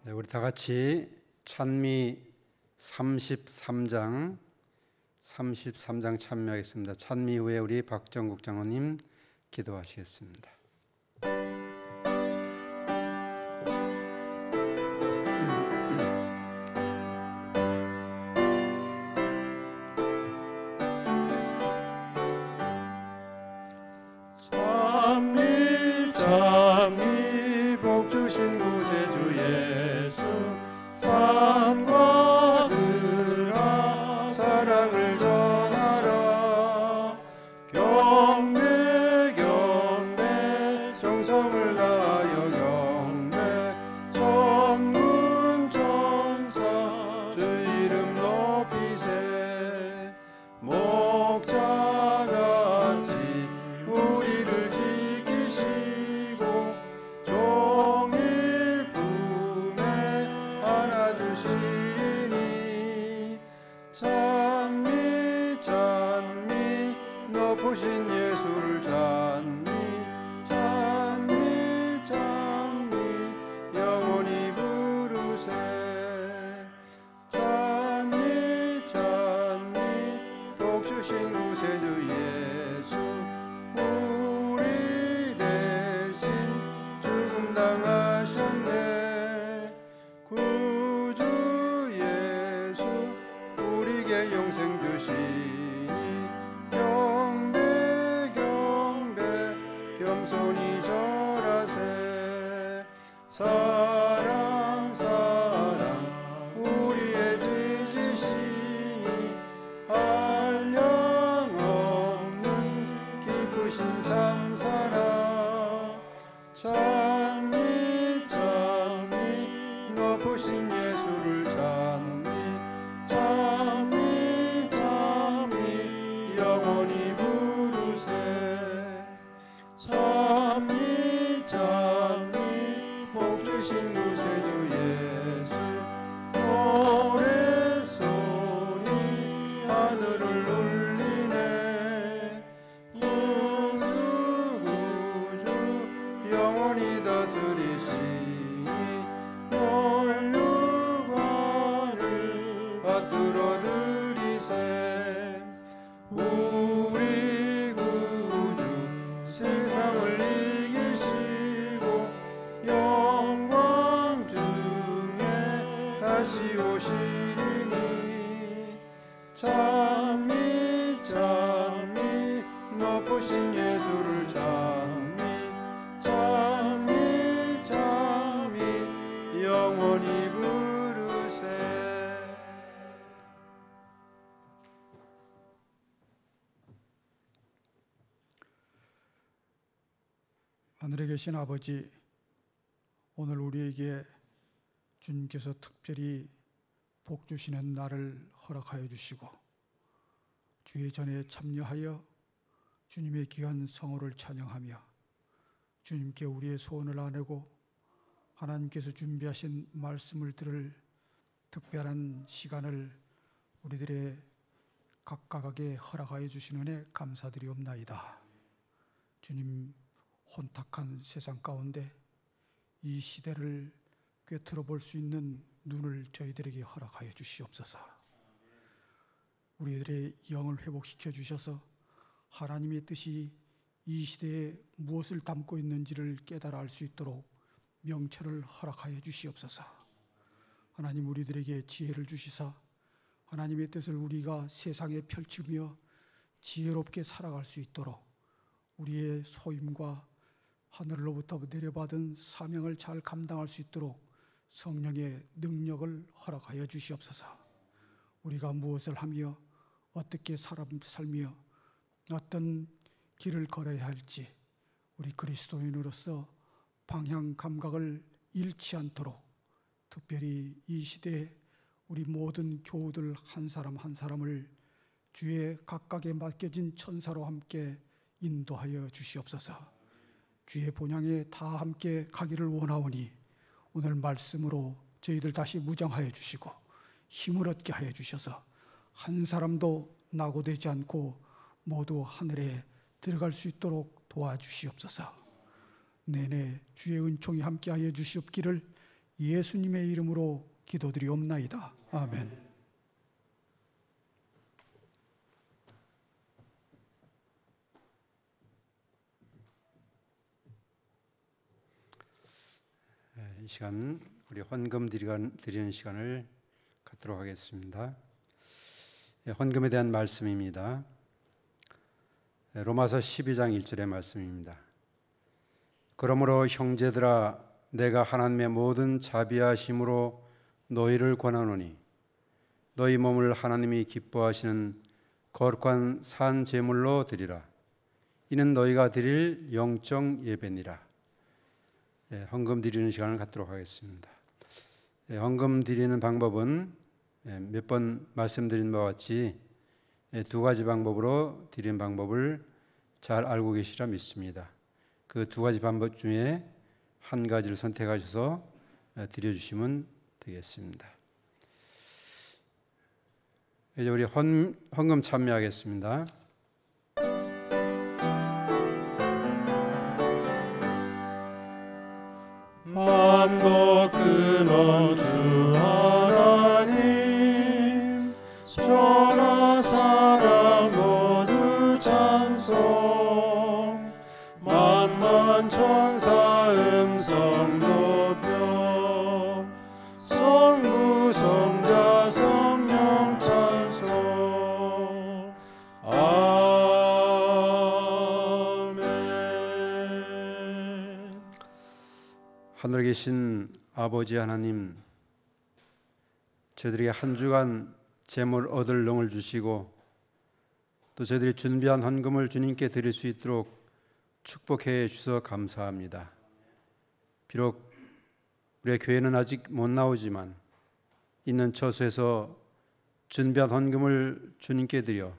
네, 우리 다 같이 찬미 33장 참여하겠습니다. 찬미 후에 우리 박정국 장로님 기도하시겠습니다. 찬미 복 주신 구세주 예수 산과 들아 사랑을 전하라. 경배 정성을 다하여 경배 천군 천사 주 이름 높이세. 목자같이 우리를 지키시고 종일 품에 안아주시리니 찬미 높으신 예수를 찬미 영원히 부르세. 찬미 복 주신 구세주 예수 우리 대신 죽음 당하셨네. 구주 예수 우리에게 영생 주시니 경배 겸손히 절하세. 사랑 우리의 죄 지시니 한량 없는 깊으신 참사랑. 찬미 높으신 예수를 찬미 영원히 부르세. 찬미 복 주신 구세주 예수 노래소리 하늘을 울리네. 예수 구주 영원히 다스리시니 놀육관을 받들어 드리세. 우리 구주 세상을 이기시고 영광 중에 다시 오시리니 찬미 높으신 예수를 찬미 영원히 부르세. 하늘에 계신 아버지, 오늘 우리에게 주님께서 특별히 복 주시는 날을 허락하여 주시고 주의 전에 참여하여 주님의 귀한 성호를 찬양하며 주님께 우리의 소원을 아뢰고 하나님께서 준비하신 말씀을 들을 특별한 시간을 우리들의 각각에게 허락하여 주신 은혜 감사드리옵나이다. 주님, 혼탁한 세상 가운데 이 시대를 꿰뚫어 볼 수 있는 눈을 저희들에게 허락하여 주시옵소서. 우리들의 영을 회복시켜 주셔서 하나님의 뜻이 이 시대에 무엇을 담고 있는지를 깨달아 알 수 있도록 명철을 허락하여 주시옵소서. 하나님, 우리들에게 지혜를 주시사 하나님의 뜻을 우리가 세상에 펼치며 지혜롭게 살아갈 수 있도록 우리의 소임과 하늘로부터 내려받은 사명을 잘 감당할 수 있도록 성령의 능력을 허락하여 주시옵소서. 우리가 무엇을 하며 어떻게 살며 어떤 길을 걸어야 할지 우리 그리스도인으로서 방향 감각을 잃지 않도록 특별히 이 시대에 우리 모든 교우들 한 사람 한 사람을 주의 각각에 맡겨진 천사로 함께 인도하여 주시옵소서. 주의 본향에 다 함께 가기를 원하오니 오늘 말씀으로 저희들 다시 무장하여 주시고 힘을 얻게 하여 주셔서 한 사람도 낙오되지 않고 모두 하늘에 들어갈 수 있도록 도와주시옵소서. 내내 주의 은총이 함께하여 주시옵기를 예수님의 이름으로 기도드리옵나이다. 아멘. 이 시간 우리 헌금 드리는 시간을 갖도록 하겠습니다. 헌금에 대한 말씀입니다. 로마서 12장 1절의 말씀입니다. 그러므로 형제들아 내가 하나님의 모든 자비하심으로 너희를 권하노니 너희 몸을 하나님이 기뻐하시는 거룩한 산 제물로 드리라. 이는 너희가 드릴 영적 예배니라. 헌금 드리는 시간을 갖도록 하겠습니다. 헌금 드리는 방법은 몇 번 말씀드린 바와 같이 두 가지 방법으로 드리는 방법을 잘 알고 계시리라 믿습니다. 그 두 가지 방법 중에 한 가지를 선택하셔서 드려주시면 되겠습니다. 이제 우리 헌금 참여하겠습니다. 만국 근원 주 하나님 천하 사람 모두 찬송 만만 천사 음성 높여 성부 성자 성령 찬송 아멘. 하늘에 계신 아버지 하나님, 저희들에게 한 주간 재물 얻을 능을 주시고 또 저희들이 준비한 헌금을 주님께 드릴 수 있도록 축복해 주셔서 감사합니다. 비록 우리의 교회는 아직 못 나오지만 있는 처소에서 준비한 헌금을 주님께 드려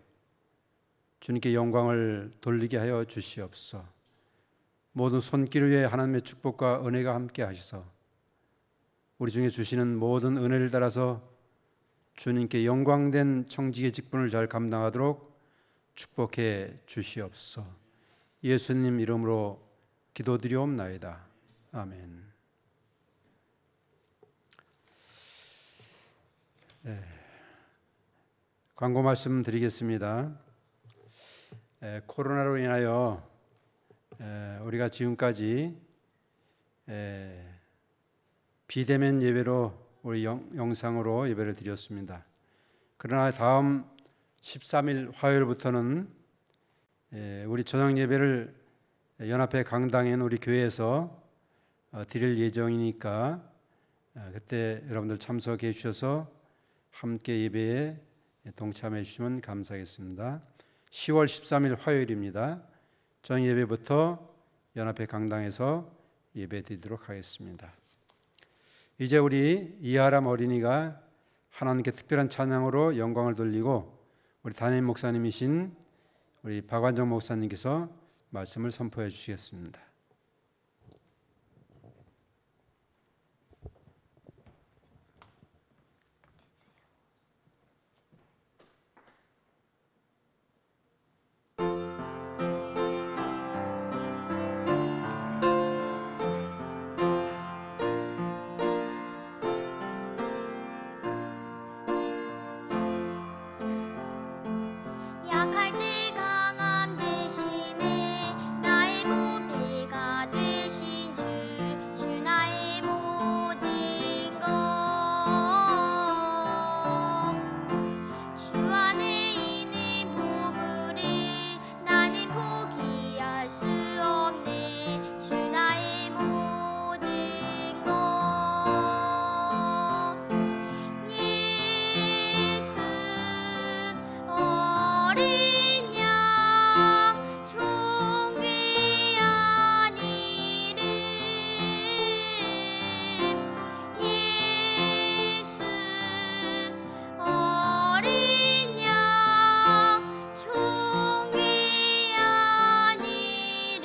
주님께 영광을 돌리게 하여 주시옵소서. 모든 손길 위에 하나님의 축복과 은혜가 함께 하셔서 우리 중에 주시는 모든 은혜를 따라서 주님께 영광된 청지기의 직분을 잘 감당하도록 축복해 주시옵소서. 예수님 이름으로 기도드리옵나이다. 아멘. 광고 말씀 드리겠습니다. 코로나로 인하여 우리가 지금까지 비대면 예배로 우리 영상으로 예배를 드렸습니다. 그러나 다음 13일 화요일부터는 우리 저녁 예배를 연합회 강당에 있는 우리 교회에서 드릴 예정이니까 그때 여러분들 참석해 주셔서 함께 예배에 동참해 주시면 감사하겠습니다. 10월 13일 화요일입니다. 저녁 예배부터 연합회 강당에서 예배 드리도록 하겠습니다. 이제 우리 이하람 어린이가 하나님께 특별한 찬양으로 영광을 돌리고 우리 담임 목사님이신 우리 박완정 목사님께서 말씀을 선포해 주시겠습니다. 약할 때 강함 대신에 나의 보배가 되신 주 나의 모든 것 주 안에 있는 보물을 나는 포기할 수 없네. 주 나의 모든 것 예수 어린 양 존귀한 이름 예수 어린 양 존귀한 이름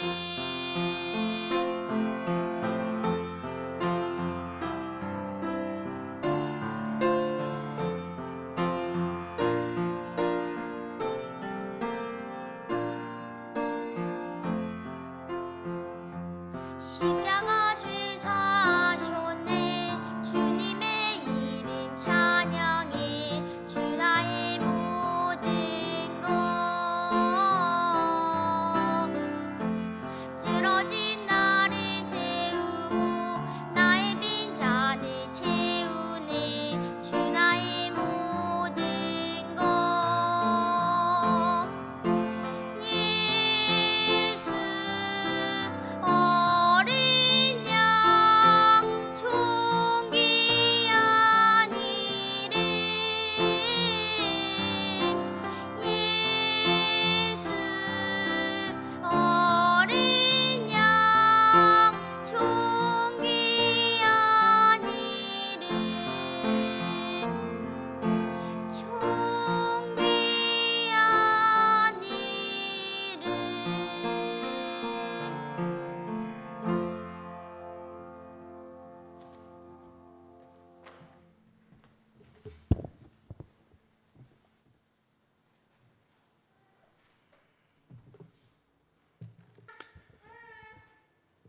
십자가 죄 사셨네.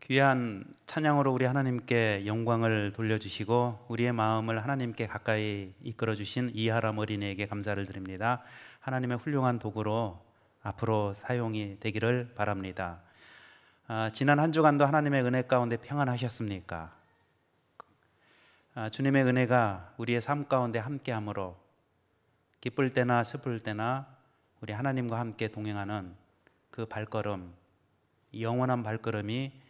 귀한 찬양으로 우리 하나님께 영광을 돌려주시고 우리의 마음을 하나님께 가까이 이끌어주신 이하람 어린이에게 감사를 드립니다. 하나님의 훌륭한 도구로 앞으로 사용이 되기를 바랍니다. 지난 한 주간도 하나님의 은혜 가운데 평안하셨습니까? 주님의 은혜가 우리의 삶 가운데 함께함으로 기쁠 때나 슬플 때나 우리 하나님과 함께 동행하는 그 발걸음, 영원한 발걸음이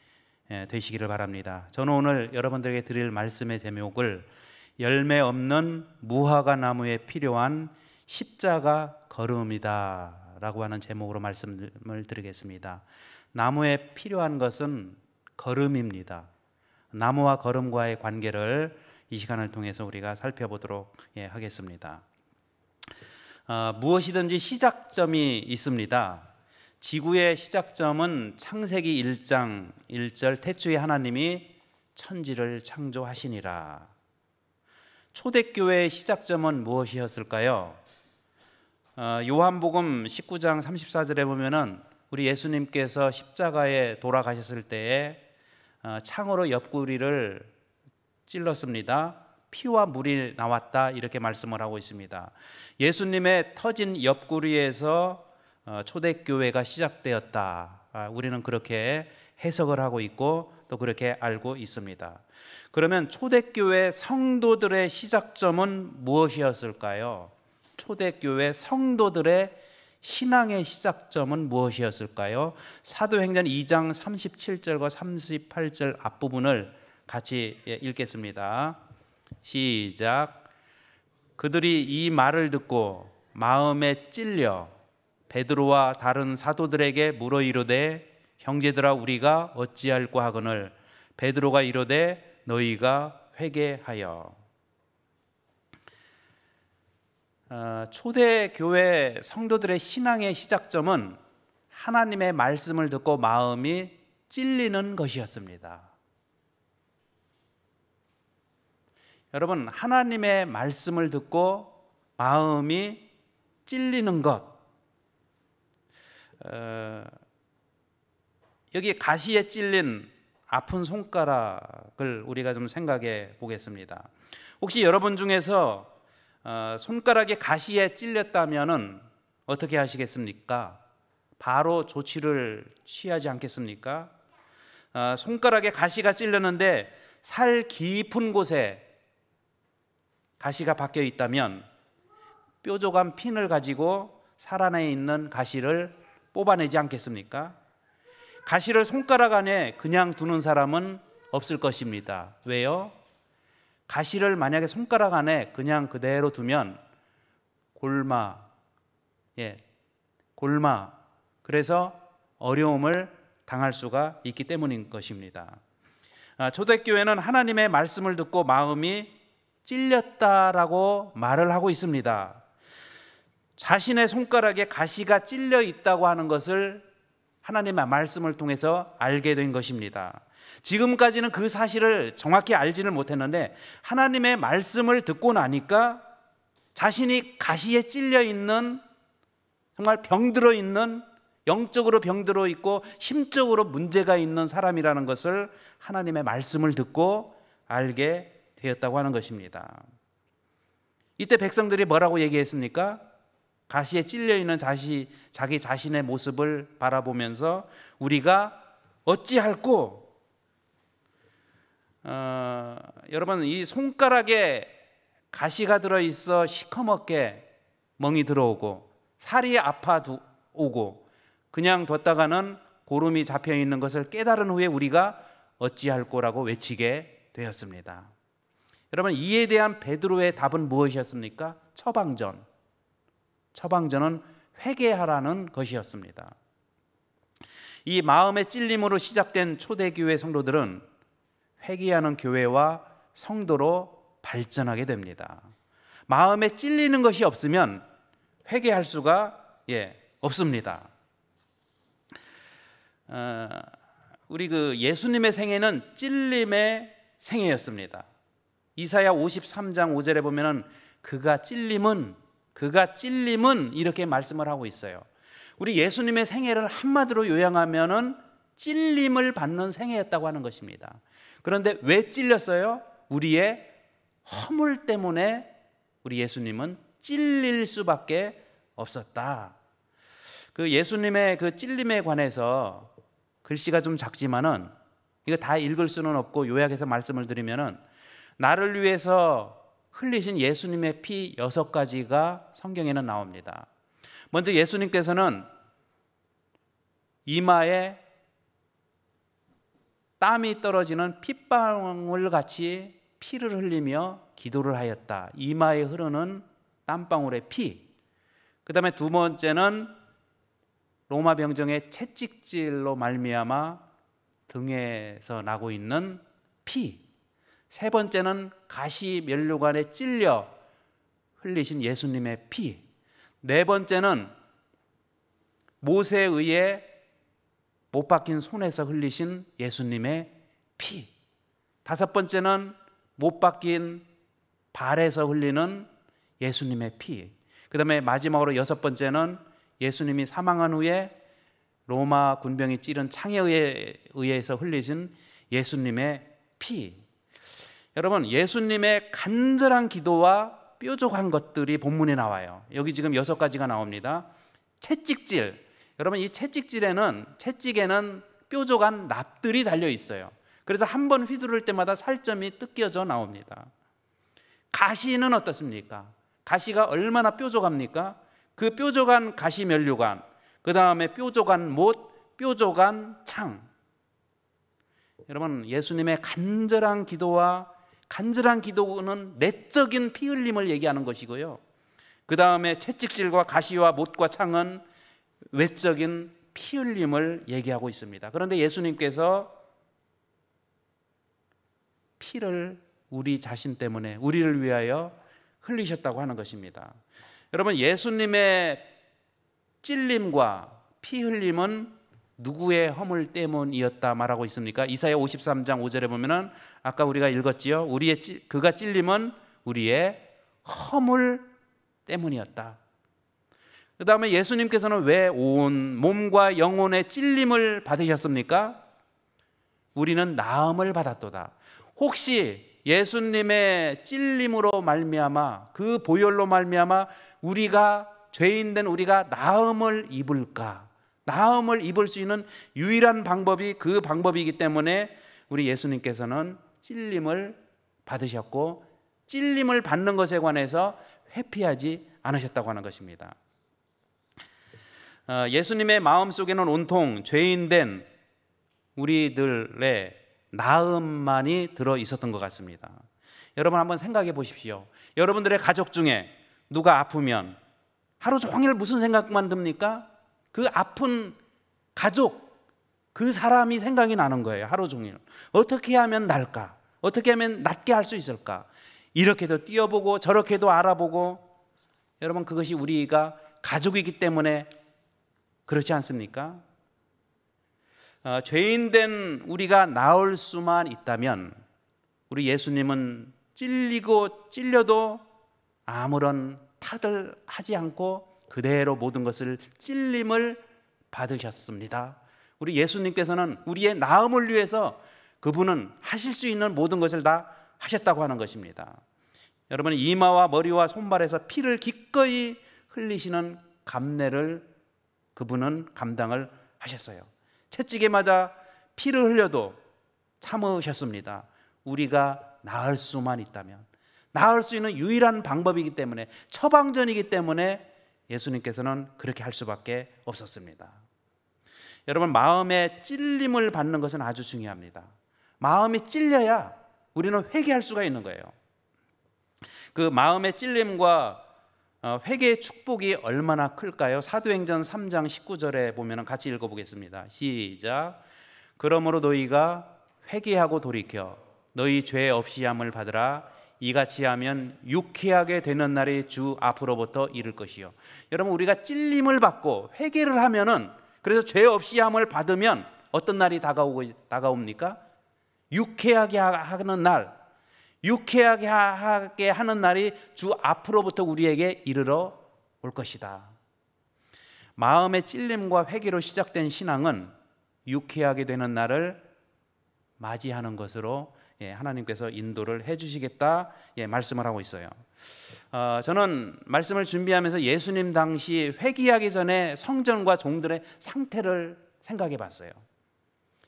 되시기를 바랍니다. 저는 오늘 여러분들에게 드릴 말씀의 제목을 열매 없는 무화과 나무에 필요한 십자가 걸음이다 라고 하는 제목으로 말씀을 드리겠습니다. 나무에 필요한 것은 걸음입니다. 나무와 걸음과의 관계를 이 시간을 통해서 우리가 살펴보도록 하겠습니다. 무엇이든지 시작점이 있습니다. 지구의 시작점은 창세기 1장 1절 태초에 하나님이 천지를 창조하시니라. 초대교회의 시작점은 무엇이었을까요? 요한복음 19장 34절에 보면은 우리 예수님께서 십자가에 돌아가셨을 때에 창으로 옆구리를 찔렀습니다. 피와 물이 나왔다 이렇게 말씀을 하고 있습니다. 예수님의 터진 옆구리에서 초대교회가 시작되었다. 우리는 그렇게 해석을 하고 있고 또 그렇게 알고 있습니다. 그러면 초대교회 성도들의 시작점은 무엇이었을까요? 초대교회 성도들의 신앙의 시작점은 무엇이었을까요? 사도행전 2장 37절과 38절 앞부분을 같이 읽겠습니다. 시작. 그들이 이 말을 듣고 마음에 찔려 베드로와 다른 사도들에게 물어 이르되 형제들아 우리가 어찌할꼬 하거늘 베드로가 이르되 너희가 회개하여. 초대교회 성도들의 신앙의 시작점은 하나님의 말씀을 듣고 마음이 찔리는 것이었습니다. 여러분, 하나님의 말씀을 듣고 마음이 찔리는 것, 여기 가시에 찔린 아픈 손가락을 우리가 좀 생각해 보겠습니다. 혹시 여러분 중에서 손가락에 가시에 찔렸다면은 어떻게 하시겠습니까? 바로 조치를 취하지 않겠습니까? 손가락에 가시가 찔렸는데 살 깊은 곳에 가시가 박혀 있다면 뾰족한 핀을 가지고 살 안에 있는 가시를 뽑아내지 않겠습니까? 가시를 손가락 안에 그냥 두는 사람은 없을 것입니다. 왜요? 가시를 만약에 손가락 안에 그냥 그대로 두면 골마, 그래서 어려움을 당할 수가 있기 때문인 것입니다. 초대교회는 하나님의 말씀을 듣고 마음이 찔렸다라고 말을 하고 있습니다. 자신의 손가락에 가시가 찔려 있다고 하는 것을 하나님의 말씀을 통해서 알게 된 것입니다. 지금까지는 그 사실을 정확히 알지는 못했는데 하나님의 말씀을 듣고 나니까 자신이 가시에 찔려 있는, 정말 병들어 있는, 영적으로 병들어 있고 심적으로 문제가 있는 사람이라는 것을 하나님의 말씀을 듣고 알게 되었다고 하는 것입니다. 이때 백성들이 뭐라고 얘기했습니까? 가시에 찔려 있는 자기 자신의 모습을 바라보면서 우리가 어찌할꼬? 여러분, 이 손가락에 가시가 들어있어 시커멓게 멍이 들어오고 살이 아파오고 그냥 뒀다가는 고름이 잡혀있는 것을 깨달은 후에 우리가 어찌할꼬라고 외치게 되었습니다. 여러분, 이에 대한 베드로의 답은 무엇이었습니까? 처방전은 회개하라는 것이었습니다. 이 마음의 찔림으로 시작된 초대교회 성도들은 회개하는 교회와 성도로 발전하게 됩니다. 마음에 찔리는 것이 없으면 회개할 수가 없습니다. 우리 예수님의 생애는 찔림의 생애였습니다. 이사야 53장 5절에 보면은 그가 찔림은 이렇게 말씀을 하고 있어요. 우리 예수님의 생애를 한마디로 요약하면은 찔림을 받는 생애였다고 하는 것입니다. 그런데 왜 찔렸어요? 우리의 허물 때문에 우리 예수님은 찔릴 수밖에 없었다. 그 예수님의 그 찔림에 관해서 글씨가 좀 작지만은 이거 다 읽을 수는 없고 요약해서 말씀을 드리면은 나를 위해서 흘리신 예수님의 피 6가지가 성경에는 나옵니다. 먼저 예수님께서는 이마에 땀이 떨어지는 핏방울 같이 피를 흘리며 기도를 하였다. 이마에 흐르는 땀방울의 피. 그 다음에 두 번째는 로마 병정의 채찍질로 말미암아 등에서 나고 있는 피. 세 번째는 가시 면류관에 찔려 흘리신 예수님의 피. 네 번째는 모세에 의해 못 박힌 손에서 흘리신 예수님의 피. 다섯 번째는 못 박힌 발에서 흘리는 예수님의 피. 그 다음에 마지막으로 여섯 번째는 예수님이 사망한 후에 로마 군병이 찌른 창에 의해서 흘리신 예수님의 피. 여러분, 예수님의 간절한 기도와 뾰족한 것들이 본문에 나와요. 여기 지금 6가지가 나옵니다. 채찍질. 여러분, 이 채찍에는 뾰족한 납들이 달려 있어요. 그래서 한 번 휘두를 때마다 살점이 뜯겨져 나옵니다. 가시는 어떻습니까? 가시가 얼마나 뾰족합니까? 그 뾰족한 가시 면류관, 그 다음에 뾰족한 못, 뾰족한 창. 여러분, 예수님의 간절한 기도는 내적인 피 흘림을 얘기하는 것이고요. 그 다음에 채찍질과 가시와 못과 창은 외적인 피 흘림을 얘기하고 있습니다. 그런데 예수님께서 피를 우리 자신 때문에, 우리를 위하여 흘리셨다고 하는 것입니다. 여러분, 예수님의 찔림과 피 흘림은 누구의 허물 때문이었다 말하고 있습니까? 이사야 53장 5절에 보면은 아까 우리가 읽었지요. 그가 찔림은 우리의 허물 때문이었다. 그 다음에 예수님께서는 왜 온 몸과 영혼의 찔림을 받으셨습니까? 우리는 나음을 받았도다. 혹시 예수님의 찔림으로 말미암아, 그 보혈로 말미암아 우리가 죄인된 우리가 나음을 입을까? 나음을 입을 수 있는 유일한 방법이 그 방법이기 때문에 우리 예수님께서는 찔림을 받으셨고, 찔림을 받는 것에 관해서 회피하지 않으셨다고 하는 것입니다. 예수님의 마음속에는 온통 죄인된 우리들의 나음만이 들어 있었던 것 같습니다. 여러분 한번 생각해 보십시오. 여러분들의 가족 중에 누가 아프면 하루 종일 무슨 생각만 듭니까? 그 아픈 가족, 그 사람이 생각이 나는 거예요. 하루 종일. 어떻게 하면 나을까? 어떻게 하면 낫게 할 수 있을까? 이렇게도 뛰어보고 저렇게도 알아보고. 여러분, 그것이 우리가 가족이기 때문에 그렇지 않습니까? 죄인된 우리가 나을 수만 있다면 우리 예수님은 찔리고 찔려도 아무런 탓을 하지 않고 그대로 모든 것을 찔림을 받으셨습니다. 우리 예수님께서는 우리의 나음을 위해서 그분은 하실 수 있는 모든 것을 다 하셨다고 하는 것입니다. 여러분, 이마와 머리와 손발에서 피를 기꺼이 흘리시는 감내를 그분은 감당을 하셨어요. 채찍에 맞아 피를 흘려도 참으셨습니다. 우리가 나을 수만 있다면, 나을 수 있는 유일한 방법이기 때문에, 처방전이기 때문에 예수님께서는 그렇게 할 수밖에 없었습니다. 여러분, 마음의 찔림을 받는 것은 아주 중요합니다. 마음이 찔려야 우리는 회개할 수가 있는 거예요. 그 마음의 찔림과 회개의 축복이 얼마나 클까요? 사도행전 3장 19절에 보면 같이 읽어보겠습니다. 시작. 그러므로 너희가 회개하고 돌이켜 너희 죄 없이함을 받으라. 이같이 하면 유쾌하게 되는 날이 주 앞으로부터 이를 것이요. 여러분, 우리가 찔림을 받고 회개를 하면은, 그래서 죄 없이함을 받으면 어떤 날이 다가옵니까? 유쾌하게 하는 날, 유쾌하게 하게 하는 날이 주 앞으로부터 우리에게 이르러 올 것이다. 마음의 찔림과 회개로 시작된 신앙은 유쾌하게 되는 날을 맞이하는 것으로 하나님께서 인도를 해주시겠다 말씀을 하고 있어요. 저는 말씀을 준비하면서 예수님 당시 회개하기 전에 성전과 종들의 상태를 생각해 봤어요.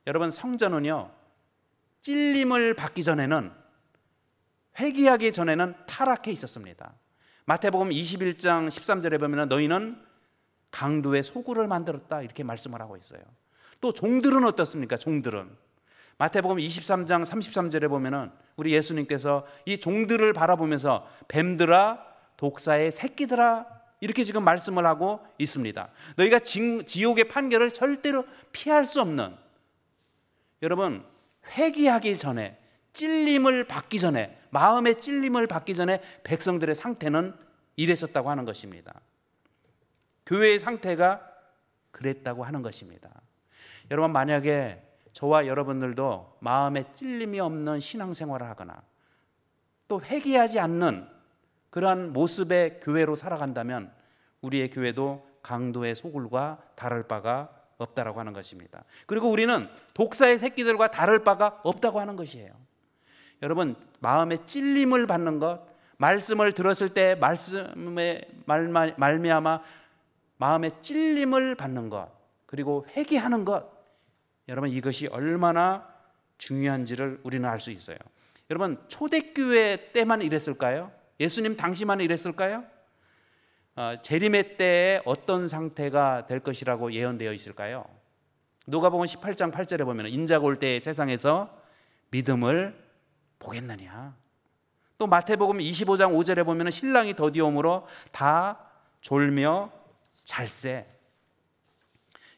여러분, 성전은요, 찔림을 받기 전에는, 회개하기 전에는 타락해 있었습니다. 마태복음 21장 13절에 보면 너희는 강도의 소굴을 만들었다 이렇게 말씀을 하고 있어요. 또 종들은 어떻습니까? 종들은 마태복음 23장 33절에 보면은 우리 예수님께서 이 종들을 바라보면서 뱀들아 독사의 새끼들아 이렇게 지금 말씀을 하고 있습니다. 너희가 지옥의 판결을 절대로 피할 수 없는, 여러분, 회개하기 전에, 찔림을 받기 전에, 마음의 찔림을 받기 전에 백성들의 상태는 이랬었다고 하는 것입니다. 교회의 상태가 그랬다고 하는 것입니다. 여러분, 만약에 저와 여러분들도 마음에 찔림이 없는 신앙생활을 하거나 또 회개하지 않는 그러한 모습의 교회로 살아간다면 우리의 교회도 강도의 소굴과 다를 바가 없다라고 하는 것입니다. 그리고 우리는 독사의 새끼들과 다를 바가 없다고 하는 것이에요. 여러분, 마음에 찔림을 받는 것, 말씀을 들었을 때 말씀에 말미암아 마음에 찔림을 받는 것, 그리고 회개하는 것, 여러분, 이것이 얼마나 중요한지를 우리는 알 수 있어요. 여러분, 초대교회 때만 이랬을까요? 예수님 당시만 이랬을까요? 재림의 때에 어떤 상태가 될 것이라고 예언되어 있을까요? 누가복음 18장 8절에 보면 인자가 올 때에 세상에서 믿음을 보겠느냐. 또 마태복음 25장 5절에 보면 신랑이 더디오므로 다 졸며 잘세.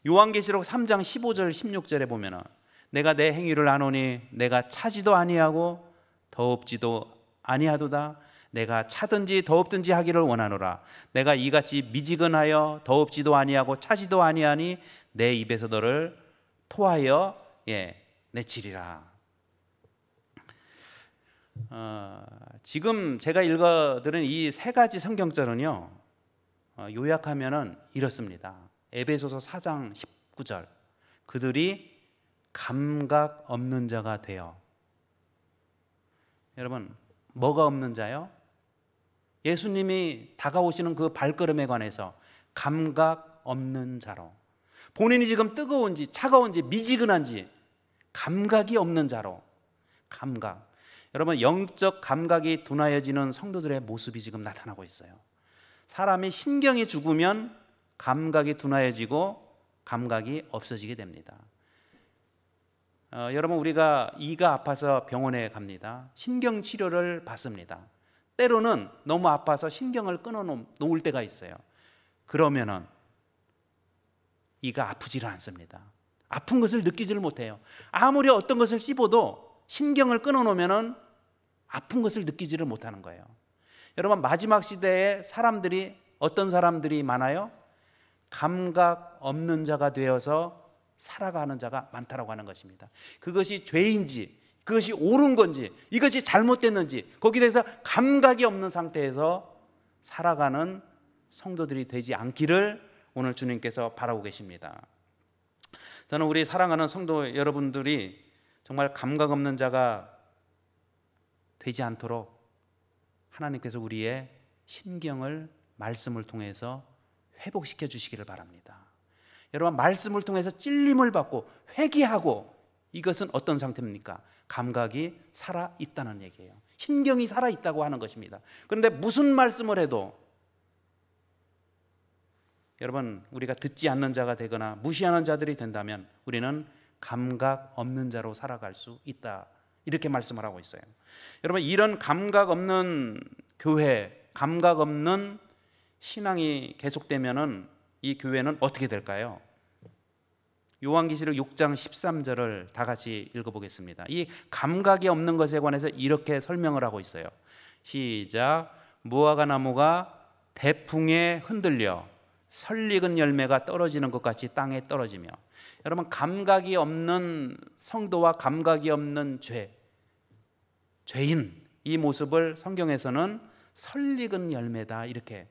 요한계시록 3장 15절 16절에 보면 내가 내 행위를 아노니 내가 차지도 아니하고 더웁지도 아니하도다. 내가 차든지 더웁든지 하기를 원하노라. 내가 이같이 미지근하여 더웁지도 아니하고 차지도 아니하니 내 입에서 너를 토하여 내치리라. 지금 제가 읽어드린 이 세 가지 성경절은요, 요약하면은 이렇습니다. 에베소서 4장 19절, 그들이 감각 없는 자가 되어. 여러분, 뭐가 없는 자요? 예수님이 다가오시는 그 발걸음에 관해서 감각 없는 자로, 본인이 지금 뜨거운지 차가운지 미지근한지 감각이 없는 자로. 감각. 여러분, 영적 감각이 둔하여지는 성도들의 모습이 지금 나타나고 있어요. 사람이 신경이 죽으면 감각이 둔하여지고 감각이 없어지게 됩니다. 여러분, 우리가 이가 아파서 병원에 갑니다. 신경 치료를 받습니다. 때로는 너무 아파서 신경을 끊어 놓을 때가 있어요. 그러면은 이가 아프지를 않습니다. 아픈 것을 느끼지를 못해요. 아무리 어떤 것을 씹어도 신경을 끊어 놓으면은 아픈 것을 느끼지를 못하는 거예요. 여러분, 마지막 시대에 사람들이, 어떤 사람들이 많아요? 감각 없는 자가 되어서 살아가는 자가 많다라고 하는 것입니다. 그것이 죄인지, 그것이 옳은 건지, 이것이 잘못됐는지 거기에 대해서 감각이 없는 상태에서 살아가는 성도들이 되지 않기를 오늘 주님께서 바라고 계십니다. 저는 우리 사랑하는 성도 여러분들이 정말 감각 없는 자가 되지 않도록 하나님께서 우리의 신경을 말씀을 통해서 회복시켜 주시기를 바랍니다. 여러분, 말씀을 통해서 찔림을 받고 회개하고, 이것은 어떤 상태입니까? 감각이 살아있다는 얘기예요. 신경이 살아있다고 하는 것입니다. 그런데 무슨 말씀을 해도 여러분, 우리가 듣지 않는 자가 되거나 무시하는 자들이 된다면 우리는 감각 없는 자로 살아갈 수 있다, 이렇게 말씀을 하고 있어요. 여러분, 이런 감각 없는 교회, 감각 없는 신앙이 계속되면은 이 교회는 어떻게 될까요? 요한계시록 6장 13절을 다 같이 읽어보겠습니다. 이 감각이 없는 것에 관해서 이렇게 설명을 하고 있어요. 시작. 무화과 나무가 대풍에 흔들려 설익은 열매가 떨어지는 것 같이 땅에 떨어지며. 여러분, 감각이 없는 성도와 감각이 없는 죄인, 이 모습을 성경에서는 설익은 열매다, 이렇게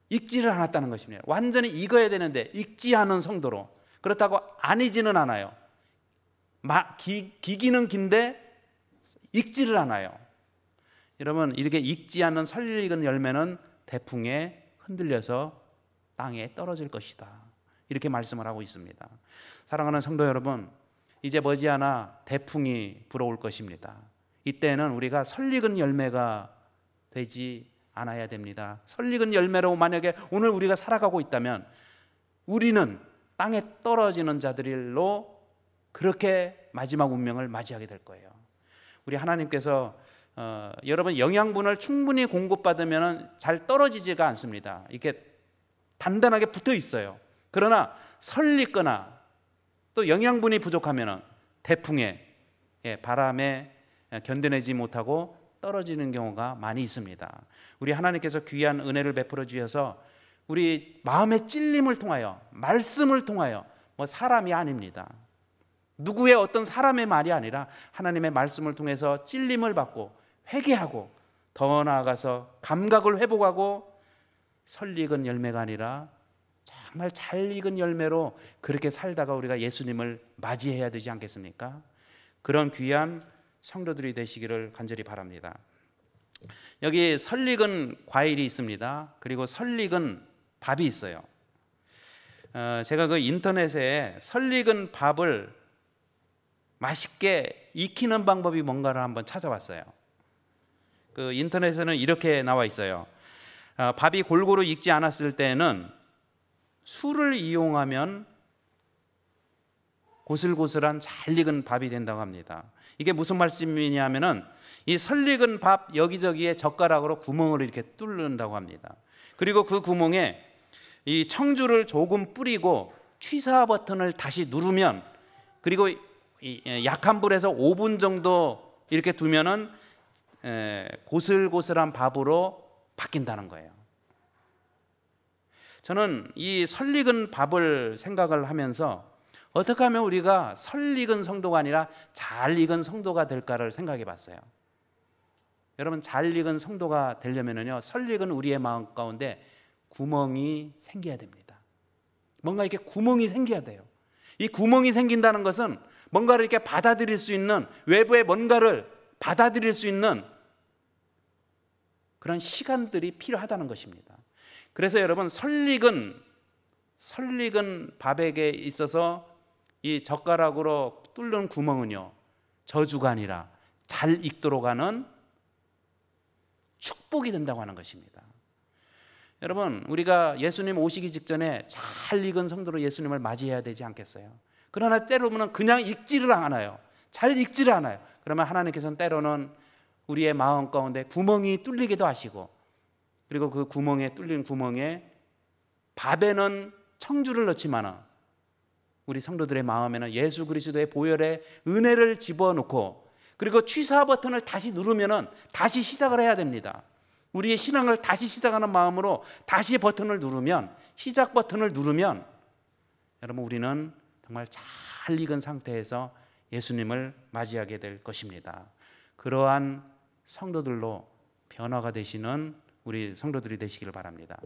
익지를 않았다는 것입니다. 완전히 익어야 되는데 익지 않은 성도로, 그렇다고 아니지는 않아요. 기기는 긴데 익지를 않아요. 여러분, 이렇게 익지 않는 설익은 열매는 대풍에 흔들려서 땅에 떨어질 것이다. 이렇게 말씀을 하고 있습니다. 사랑하는 성도 여러분, 이제 머지않아 대풍이 불어올 것입니다. 이때는 우리가 설익은 열매가 되지 않아야 됩니다. 설익은 열매로 만약에 오늘 우리가 살아가고 있다면 우리는 땅에 떨어지는 자들로 그렇게 마지막 운명을 맞이하게 될 거예요. 우리 하나님께서 여러분 영양분을 충분히 공급받으면 잘 떨어지지가 않습니다. 이렇게 단단하게 붙어 있어요. 그러나 설익거나 또 영양분이 부족하면 대풍에 바람에 견뎌내지 못하고 떨어지는 경우가 많이 있습니다. 우리 하나님께서 귀한 은혜를 베풀어 주셔서 우리 마음의 찔림을 통하여 말씀을 통하여 사람이 아닙니다. 누구의 어떤 사람의 말이 아니라 하나님의 말씀을 통해서 찔림을 받고 회개하고 더 나아가서 감각을 회복하고 설익은 열매가 아니라 정말 잘 익은 열매로 그렇게 살다가 우리가 예수님을 맞이해야 되지 않겠습니까? 그런 귀한 성도들이 되시기를 간절히 바랍니다. 여기 설익은 과일이 있습니다. 그리고 설익은 밥이 있어요. 제가 그 인터넷에 설익은 밥을 맛있게 익히는 방법이 뭔가를 한번 찾아봤어요. 그 인터넷에는 이렇게 나와 있어요. 밥이 골고루 익지 않았을 때는 술을 이용하면 고슬고슬한 잘 익은 밥이 된다고 합니다. 이게 무슨 말씀이냐면은 이 설익은 밥 여기저기에 젓가락으로 구멍을 이렇게 뚫는다고 합니다. 그리고 그 구멍에 이 청주를 조금 뿌리고 취사 버튼을 다시 누르면, 그리고 약한 불에서 5분 정도 이렇게 두면은 고슬고슬한 밥으로 바뀐다는 거예요. 저는 이 설익은 밥을 생각을 하면서 어떻게 하면 우리가 설익은 성도가 아니라 잘 익은 성도가 될까를 생각해 봤어요. 여러분, 잘 익은 성도가 되려면요, 설익은 우리의 마음 가운데 구멍이 생겨야 됩니다. 뭔가 이렇게 구멍이 생겨야 돼요. 이 구멍이 생긴다는 것은 뭔가를 이렇게 받아들일 수 있는, 외부의 뭔가를 받아들일 수 있는 그런 시간들이 필요하다는 것입니다. 그래서 여러분, 설익은 밥에게 있어서 이 젓가락으로 뚫는 구멍은요, 저주가 아니라 잘 익도록 하는 축복이 된다고 하는 것입니다. 여러분, 우리가 예수님 오시기 직전에 잘 익은 성도로 예수님을 맞이해야 되지 않겠어요? 그러나 때로는 그냥 익지를 않아요. 잘 익지를 않아요. 그러면 하나님께서는 때로는 우리의 마음 가운데 구멍이 뚫리기도 하시고, 그리고 그 구멍에 뚫린 구멍에 밥에는 청주를 넣지만은 우리 성도들의 마음에는 예수 그리스도의 보혈의 은혜를 집어넣고, 그리고 취사 버튼을 다시 누르면은 다시 시작을 해야 됩니다. 우리의 신앙을 다시 시작하는 마음으로 다시 버튼을 누르면, 시작 버튼을 누르면 여러분, 우리는 정말 잘 익은 상태에서 예수님을 맞이하게 될 것입니다. 그러한 성도들로 변화가 되시는 우리 성도들이 되시기를 바랍니다.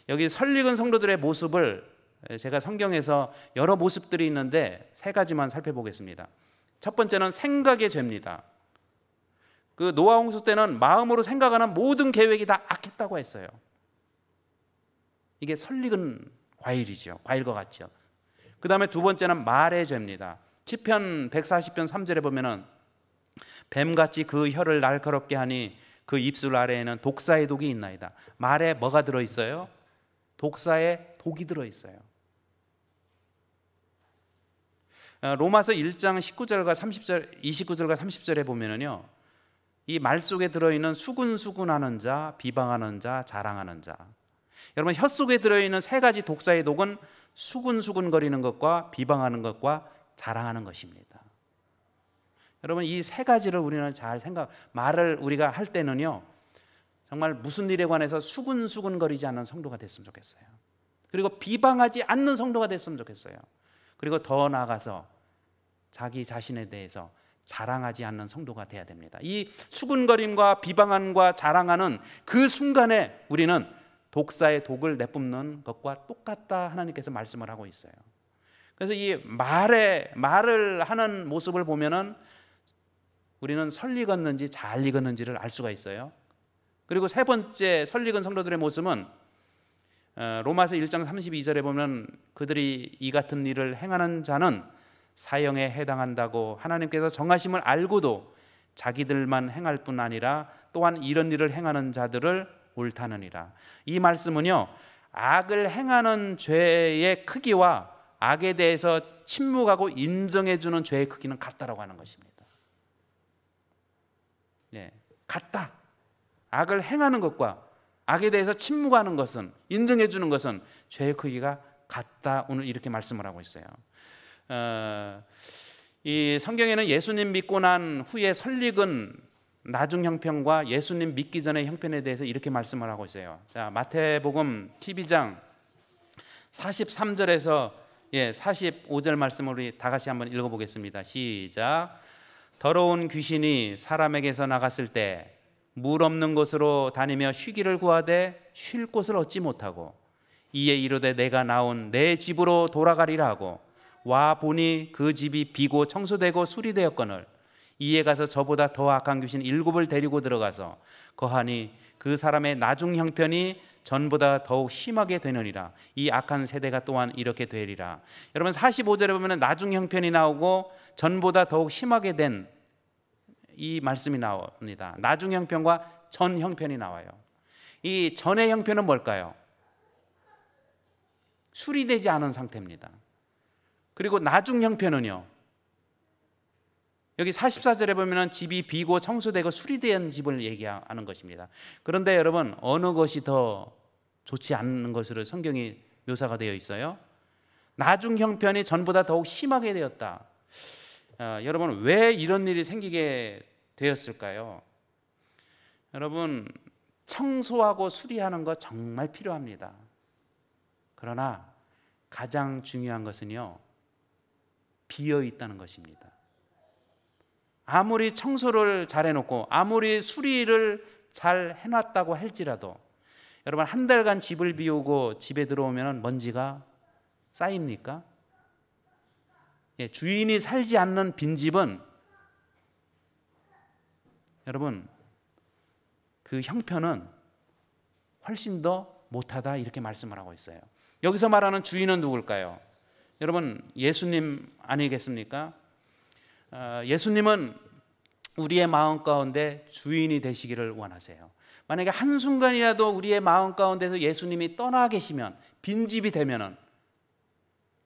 여기 설익은 성도들의 모습을 제가 성경에서 여러 모습들이 있는데 세 가지만 살펴보겠습니다. 첫 번째는 생각의 죄입니다. 그 노아 홍수 때는 마음으로 생각하는 모든 계획이 다 악했다고 했어요. 이게 설익은 과일이죠. 과일과 같죠. 그 다음에 두 번째는 말의 죄입니다. 시편 140편 3절에 보면은 뱀같이 그 혀를 날카롭게 하니 그 입술 아래에는 독사의 독이 있나이다. 말에 뭐가 들어있어요? 독사의 독이 들어있어요. 로마서 1장 19절과 30절, 29절과 30절에 보면은요, 이 말 속에 들어있는 수군수군하는 자, 비방하는 자, 자랑하는 자. 여러분, 혀 속에 들어있는 세 가지 독사의 독은 수군수군거리는 것과 비방하는 것과 자랑하는 것입니다. 여러분, 이 세 가지를 우리는 잘 말을 우리가 할 때는요, 정말 무슨 일에 관해서 수군수군거리지 않는 성도가 됐으면 좋겠어요. 그리고 비방하지 않는 성도가 됐으면 좋겠어요. 그리고 더 나아가서 자기 자신에 대해서 자랑하지 않는 성도가 돼야 됩니다. 이 수군거림과 비방함과 자랑하는 그 순간에 우리는 독사의 독을 내뿜는 것과 똑같다 하나님께서 말씀을 하고 있어요. 그래서 이 말을 하는 모습을 보면은 우리는 설익었는지 잘 익었는지를 알 수가 있어요. 그리고 세 번째 설익은 성도들의 모습은 로마서 1장 32절에 보면 그들이 이 같은 일을 행하는 자는 사형에 해당한다고 하나님께서 정하심을 알고도 자기들만 행할 뿐 아니라 또한 이런 일을 행하는 자들을 옳다느니라. 이 말씀은요, 악을 행하는 죄의 크기와 악에 대해서 침묵하고 인정해주는 죄의 크기는 같다라고 하는 것입니다. 네, 같다. 악을 행하는 것과 악에 대해서 침묵하는 것은, 인정해주는 것은 죄의 크기가 같다. 오늘 이렇게 말씀을 하고 있어요. 이 성경에는 예수님 믿고 난 후에 설익은 나중 형편과 예수님 믿기 전의 형편에 대해서 이렇게 말씀을 하고 있어요. 자, 마태복음 12장 43절에서 45절 말씀을 우리 다 같이 한번 읽어보겠습니다. 시작. 더러운 귀신이 사람에게서 나갔을 때 물 없는 곳으로 다니며 쉬기를 구하되 쉴 곳을 얻지 못하고 이에 이르되 내가 나온 내 집으로 돌아가리라 하고 와 보니 그 집이 비고 청소되고 수리되었거늘 이에 가서 저보다 더 악한 귀신 7을 데리고 들어가서 거하니 그 사람의 나중 형편이 전보다 더욱 심하게 되느니라. 이 악한 세대가 또한 이렇게 되리라. 여러분 45절에 보면 나중 형편이 나오고 전보다 더욱 심하게 된 이 말씀이 나옵니다. 나중 형편과 전 형편이 나와요. 이 전의 형편은 뭘까요? 수리되지 않은 상태입니다. 그리고 나중 형편은요, 여기 44절에 보면 집이 비고 청소되고 수리된 집을 얘기하는 것입니다. 그런데 여러분, 어느 것이 더 좋지 않은 것으로 성경이 묘사가 되어 있어요? 나중 형편이 전보다 더욱 심하게 되었다. 여러분, 왜 이런 일이 생기게 되었을까요? 여러분, 청소하고 수리하는 거 정말 필요합니다. 그러나 가장 중요한 것은요, 비어 있다는 것입니다. 아무리 청소를 잘 해놓고 아무리 수리를 잘 해놨다고 할지라도 여러분, 한 달간 집을 비우고 집에 들어오면 먼지가 쌓입니까? 주인이 살지 않는 빈집은 여러분, 그 형편은 훨씬 더 못하다 이렇게 말씀을 하고 있어요. 여기서 말하는 주인은 누굴까요? 여러분, 예수님 아니겠습니까? 예수님은 우리의 마음 가운데 주인이 되시기를 원하세요. 만약에 한순간이라도 우리의 마음 가운데서 예수님이 떠나 계시면, 빈집이 되면은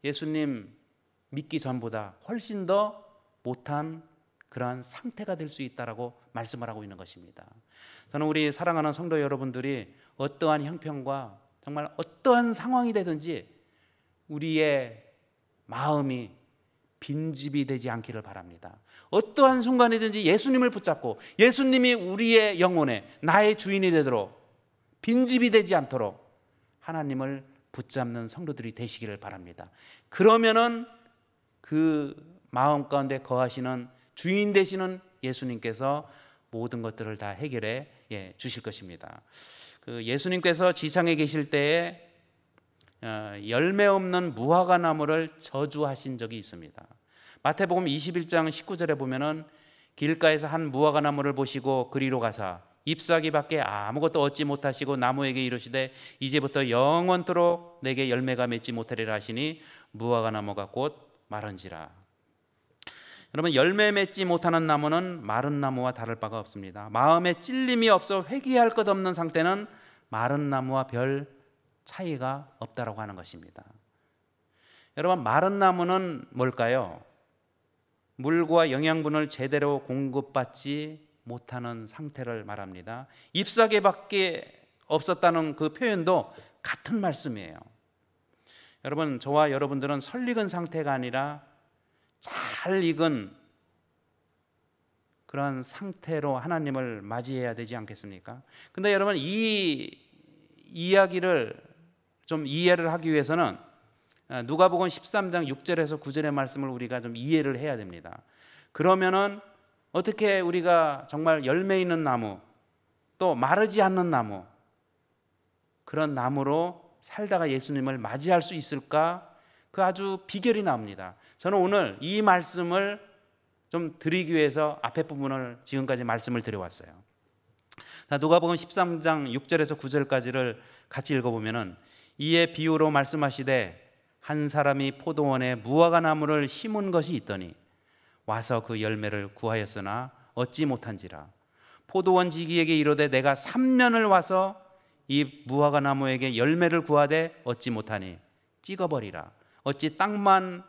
예수님 믿기 전보다 훨씬 더 못한 그러한 상태가 될 수 있다라고 말씀을 하고 있는 것입니다. 저는 우리 사랑하는 성도 여러분들이 어떠한 형편과 정말 어떠한 상황이 되든지 우리의 마음이 빈집이 되지 않기를 바랍니다. 어떠한 순간이든지 예수님을 붙잡고 예수님이 우리의 영혼에 나의 주인이 되도록, 빈집이 되지 않도록 하나님을 붙잡는 성도들이 되시기를 바랍니다. 그러면은 그 마음 가운데 거하시는 주인 되시는 예수님께서 모든 것들을 다 해결해 주실 것입니다. 그 예수님께서 지상에 계실 때에 열매 없는 무화과 나무를 저주하신 적이 있습니다. 마태복음 21장 19절에 보면은 길가에서 한 무화과 나무를 보시고 그리로 가사 잎사귀밖에 아무것도 얻지 못하시고 나무에게 이르시되 이제부터 영원토록 내게 열매가 맺지 못하리라 하시니 무화과 나무가 곧 마른지라. 여러분, 열매 맺지 못하는 나무는 마른 나무와 다를 바가 없습니다. 마음에 찔림이 없어 회개할 것 없는 상태는 마른 나무와 별 차이가 없다라고 하는 것입니다. 여러분, 마른 나무는 뭘까요? 물과 영양분을 제대로 공급받지 못하는 상태를 말합니다. 잎사귀밖에 없었다는 그 표현도 같은 말씀이에요. 여러분, 저와 여러분들은 설익은 상태가 아니라 잘 익은 그런 상태로 하나님을 맞이해야 되지 않겠습니까? 근데 여러분, 이 이야기를 좀 이해를 하기 위해서는 누가복음 13장 6절에서 9절의 말씀을 우리가 좀 이해를 해야 됩니다. 그러면은 어떻게 우리가 정말 열매 있는 나무, 또 마르지 않는 나무, 그런 나무로 살다가 예수님을 맞이할 수 있을까? 그 아주 비결이 나옵니다. 저는 오늘 이 말씀을 좀 드리기 위해서 앞에 부분을 지금까지 말씀을 드려왔어요. 누가복음 13장 6절에서 9절까지를 같이 읽어보면은 이에 비유로 말씀하시되 한 사람이 포도원에 무화과 나무를 심은 것이 있더니 와서 그 열매를 구하였으나 얻지 못한지라. 포도원 지기에게 이르되 내가 3년을 와서 이 무화과 나무에게 열매를 구하되 얻지 못하니 찍어버리라. 어찌 땅만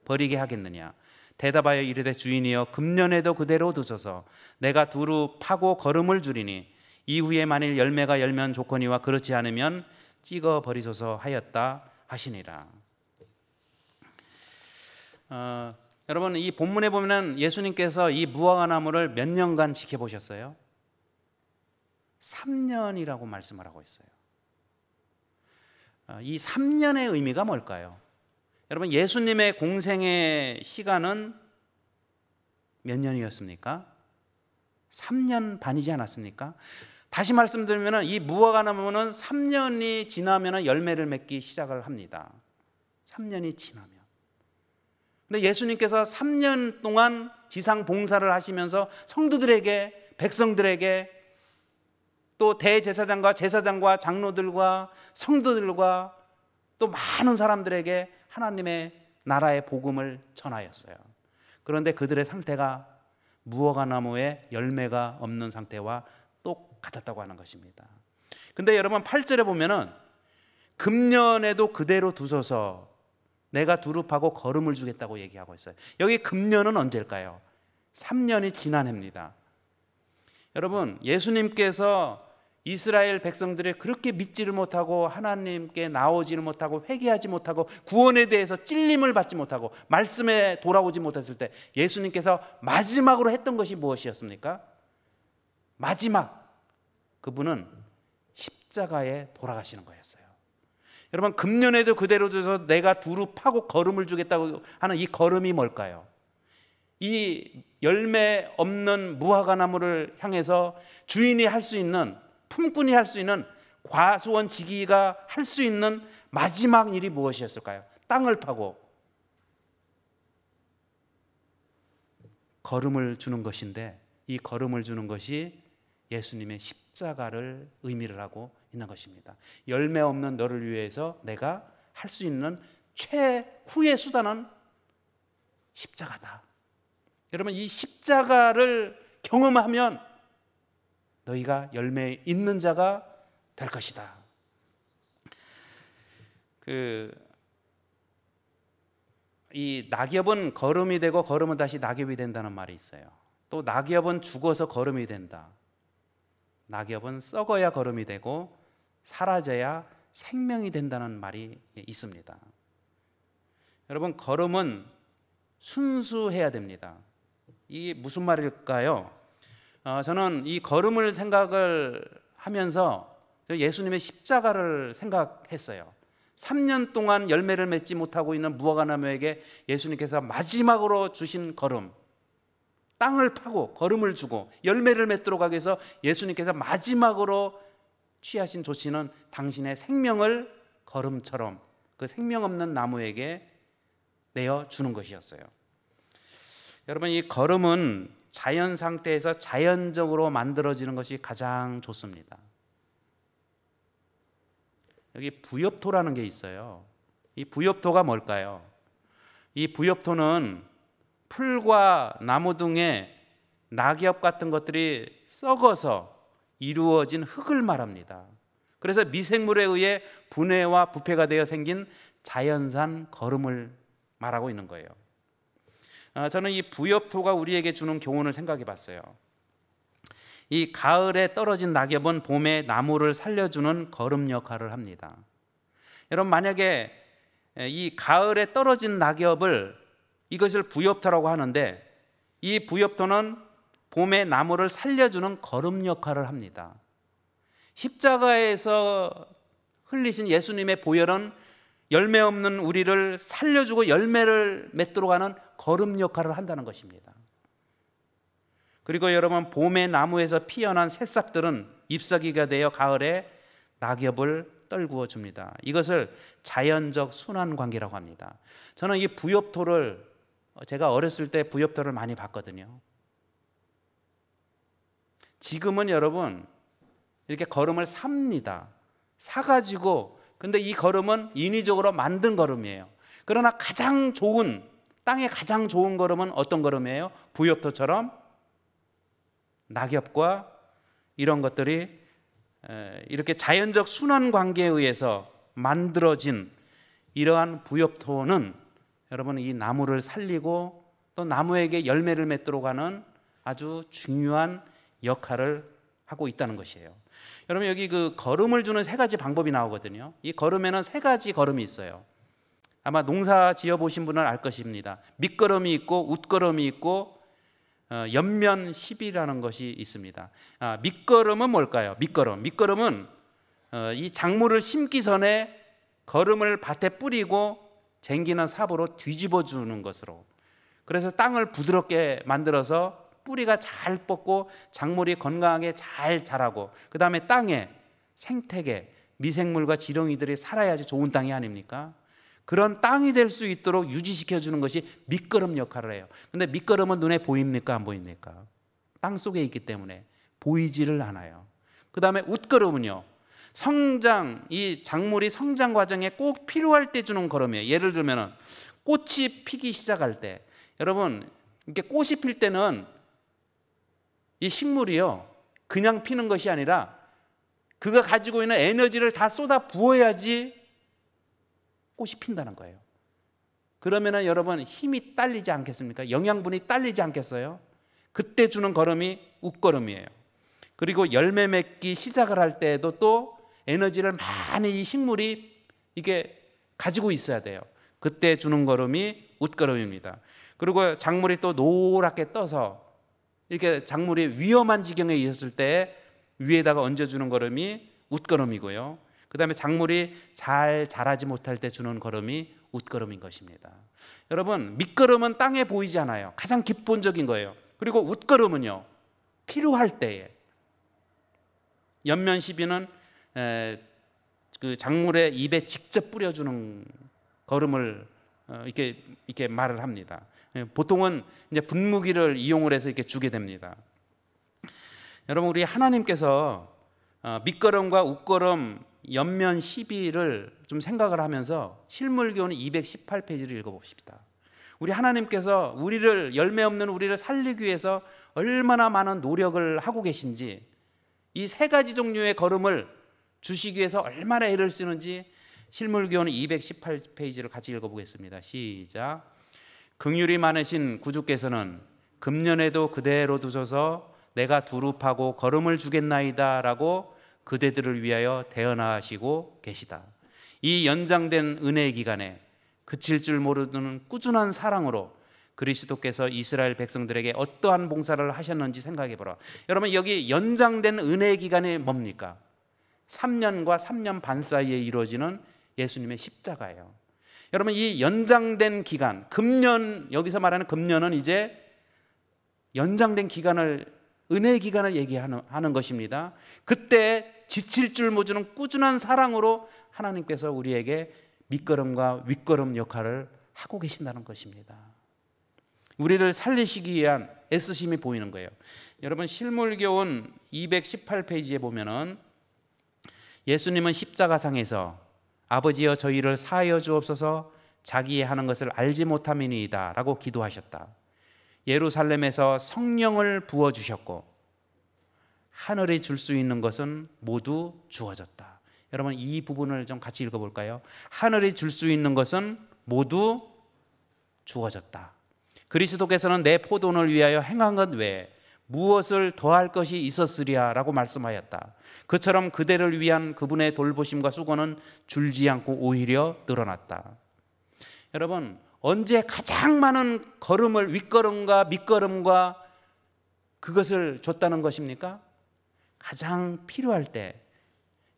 버리게 하겠느냐. 대답하여 이르되 주인이여 금년에도 그대로 두소서. 내가 두루 파고 거름을 주리니 이후에 만일 열매가 열면 좋거니와 그렇지 않으면 찍어버리소서 하였다 하시니라. 여러분, 이 본문에 보면 예수님께서 이 무화과 나무를 몇 년간 지켜보셨어요? 3년이라고 말씀을 하고 있어요. 이 3년의 의미가 뭘까요? 여러분, 예수님의 공생의 시간은 몇 년이었습니까? 3년 반이지 않았습니까? 다시 말씀드리면 이 무화과 나무는 3년이 지나면 열매를 맺기 시작을 합니다. 3년이 지나면. 근데 예수님께서 3년 동안 지상 봉사를 하시면서 성도들에게, 백성들에게, 또 대제사장과 제사장과 장로들과 성도들과 또 많은 사람들에게 하나님의 나라의 복음을 전하였어요. 그런데 그들의 상태가 무화과 나무에 열매가 없는 상태와 똑같았다고 하는 것입니다. 근데 여러분 8절에 보면은 금년에도 그대로 두소서 내가 두릅하고 거름을 주겠다고 얘기하고 있어요. 여기 금년은 언제일까요? 3년이 지난 해입니다. 여러분, 예수님께서 이스라엘 백성들이 그렇게 믿지를 못하고 하나님께 나오지를 못하고 회개하지 못하고 구원에 대해서 찔림을 받지 못하고 말씀에 돌아오지 못했을 때 예수님께서 마지막으로 했던 것이 무엇이었습니까? 마지막, 그분은 십자가에 돌아가시는 거였어요. 여러분, 금년에도 그대로 둬서 내가 두루 파고 거름을 주겠다고 하는 이 거름이 뭘까요? 이 열매 없는 무화과 나무를 향해서 주인이 할 수 있는, 품꾼이 할 수 있는, 과수원 지기가 할 수 있는 마지막 일이 무엇이었을까요? 땅을 파고 거름을 주는 것인데, 이 거름을 주는 것이 예수님의 십자가를 의미를 하고 있는 것입니다. 열매 없는 너를 위해서 내가 할 수 있는 최후의 수단은 십자가다. 여러분, 이 십자가를 경험하면 너희가 열매 있는 자가 될 것이다. 이 낙엽은 거름이 되고 거름은 다시 낙엽이 된다는 말이 있어요. 또 낙엽은 죽어서 거름이 된다. 낙엽은 썩어야 거름이 되고 사라져야 생명이 된다는 말이 있습니다. 여러분, 거름은 순수해야 됩니다. 이게 무슨 말일까요? 저는 이 거름을 생각을 하면서 예수님의 십자가를 생각했어요. 3년 동안 열매를 맺지 못하고 있는 무화과 나무에게 예수님께서 마지막으로 주신 거름, 땅을 파고 거름을 주고 열매를 맺도록 하기 위해서 예수님께서 마지막으로 취하신 조치는 당신의 생명을 거름처럼 그 생명 없는 나무에게 내어주는 것이었어요. 여러분, 이 거름은 자연 상태에서 자연적으로 만들어지는 것이 가장 좋습니다. 여기 부엽토라는 게 있어요. 이 부엽토가 뭘까요? 이 부엽토는 풀과 나무 등의 낙엽 같은 것들이 썩어서 이루어진 흙을 말합니다. 그래서 미생물에 의해 분해와 부패가 되어 생긴 자연산 거름을 말하고 있는 거예요. 저는 이 부엽토가 우리에게 주는 교훈을 생각해 봤어요. 이 가을에 떨어진 낙엽은 봄에 나무를 살려주는 거름 역할을 합니다. 여러분, 만약에 이 가을에 떨어진 낙엽을, 이것을 부엽토라고 하는데, 이 부엽토는 봄에 나무를 살려주는 거름 역할을 합니다. 십자가에서 흘리신 예수님의 보혈은 열매 없는 우리를 살려주고 열매를 맺도록 하는 거름 역할을 한다는 것입니다. 그리고 여러분, 봄의 나무에서 피어난 새싹들은 잎사귀가 되어 가을에 낙엽을 떨구어 줍니다. 이것을 자연적 순환 관계라고 합니다. 저는 이 부엽토를 제가 어렸을 때 부엽토를 많이 봤거든요. 지금은 여러분 이렇게 거름을 삽니다. 사가지고, 근데 이 거름은 인위적으로 만든 거름이에요. 그러나 가장 좋은, 땅에 가장 좋은 거름은 어떤 거름이에요? 부엽토처럼 낙엽과 이런 것들이 이렇게 자연적 순환 관계에 의해서 만들어진 이러한 부엽토는 여러분 이 나무를 살리고 또 나무에게 열매를 맺도록 하는 아주 중요한 역할을 하고 있다는 것이에요. 여러분 여기 그 거름을 주는 세 가지 방법이 나오거든요. 이 거름에는 세 가지 거름이 있어요. 아마 농사 지어 보신 분은 알 것입니다. 밑거름이 있고 웃거름이 있고 옆면 시비라는 것이 있습니다. 밑거름은 뭘까요? 밑거름은 이 작물을 심기 전에 거름을 밭에 뿌리고 쟁기는 삽으로 뒤집어 주는 것으로, 그래서 땅을 부드럽게 만들어서 뿌리가 잘 뻗고 작물이 건강하게 잘 자라고, 그 다음에 땅에 생태계, 미생물과 지렁이들이 살아야지 좋은 땅이 아닙니까? 그런 땅이 될 수 있도록 유지시켜 주는 것이 밑거름 역할을 해요. 근데 밑거름은 눈에 보입니까? 안 보입니까? 땅 속에 있기 때문에 보이지를 않아요. 그 다음에 웃거름은요, 성장, 이 작물이 성장 과정에 꼭 필요할 때 주는 거름이에요. 예를 들면 꽃이 피기 시작할 때, 여러분 이렇게 꽃이 필 때는 이 식물이요 그냥 피는 것이 아니라 그가 가지고 있는 에너지를 다 쏟아 부어야지 꽃이 핀다는 거예요. 그러면은 여러분 힘이 딸리지 않겠습니까? 영양분이 딸리지 않겠어요? 그때 주는 거름이 웃거름이에요. 그리고 열매 맺기 시작을 할 때에도 또 에너지를 많이 이 식물이 이게 가지고 있어야 돼요. 그때 주는 거름이 웃거름입니다. 그리고 작물이 또 노랗게 떠서 이렇게 작물이 위험한 지경에 있었을 때 위에다가 얹어주는 거름이 웃거름이고요. 그 다음에 작물이 잘 자라지 못할 때 주는 거름이 웃거름인 것입니다. 여러분 밑거름은 땅에 보이지 않아요. 가장 기본적인 거예요. 그리고 웃거름은요 필요할 때에, 옆면 시비는 그 작물의 잎에 직접 뿌려주는 거름을 이렇게 말을 합니다. 보통은 이제 분무기를 이용을 해서 이렇게 주게 됩니다. 여러분 우리 하나님께서 밑거름과 웃거름, 옆면 시비를 좀 생각을 하면서 실물교훈 218페이지를 읽어봅시다. 우리 하나님께서 우리를, 열매 없는 우리를 살리기 위해서 얼마나 많은 노력을 하고 계신지, 이 세 가지 종류의 거름을 주시기 위해서 얼마나 애를 쓰는지 실물교훈 218페이지를 같이 읽어보겠습니다. 시작. 긍휼이 많으신 구주께서는 금년에도 그대로 두셔서 내가 두릅하고 거름을 주겠나이다 라고 그대들을 위하여 대언하시고 계시다. 이 연장된 은혜의 기간에 그칠 줄 모르는 꾸준한 사랑으로 그리스도께서 이스라엘 백성들에게 어떠한 봉사를 하셨는지 생각해 보라. 여러분 여기 연장된 은혜의 기간이 뭡니까? 3년과 3년 반 사이에 이루어지는 예수님의 십자가예요. 여러분 이 연장된 기간, 금년, 여기서 말하는 금년은 이제 연장된 기간을, 은혜의 기간을 얘기하는 것입니다. 그때 지칠 줄 모르는 꾸준한 사랑으로 하나님께서 우리에게 밑거름과 윗거름 역할을 하고 계신다는 것입니다. 우리를 살리시기 위한 애쓰심이 보이는 거예요. 여러분 실물교훈 218페이지에 보면은 예수님은 십자가상에서 아버지여 저희를 사하여 주옵소서, 자기의 하는 것을 알지 못함이니이다 라고 기도하셨다. 예루살렘에서 성령을 부어주셨고 하늘이 줄 수 있는 것은 모두 주어졌다. 여러분 이 부분을 좀 같이 읽어볼까요? 하늘이 줄 수 있는 것은 모두 주어졌다. 그리스도께서는 내 포도원을 위하여 행한 것 외에 무엇을 더할 것이 있었으랴 라고 말씀하였다. 그처럼 그대를 위한 그분의 돌보심과 수고는 줄지 않고 오히려 늘어났다. 여러분 언제 가장 많은 걸음을, 윗걸음과 밑걸음과 그것을 줬다는 것입니까? 가장 필요할 때.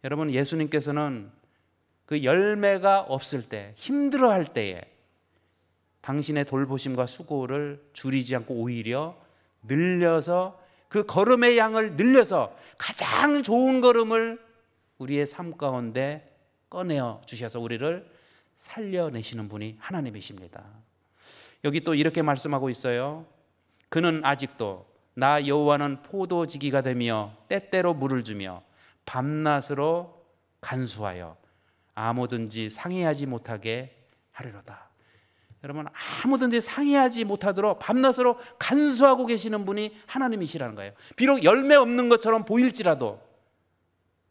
여러분 예수님께서는 그 열매가 없을 때, 힘들어할 때에 당신의 돌보심과 수고를 줄이지 않고 오히려 늘려서, 그 걸음의 양을 늘려서 가장 좋은 걸음을 우리의 삶 가운데 꺼내어 주셔서 우리를 살려내시는 분이 하나님이십니다. 여기 또 이렇게 말씀하고 있어요. 그는 아직도 나 여호와는 포도지기가 되며 때때로 물을 주며 밤낮으로 간수하여 아무든지 상해하지 못하게 하리로다. 여러분, 아무든지 상해하지 못하도록 밤낮으로 간수하고 계시는 분이 하나님이시라는 거예요. 비록 열매 없는 것처럼 보일지라도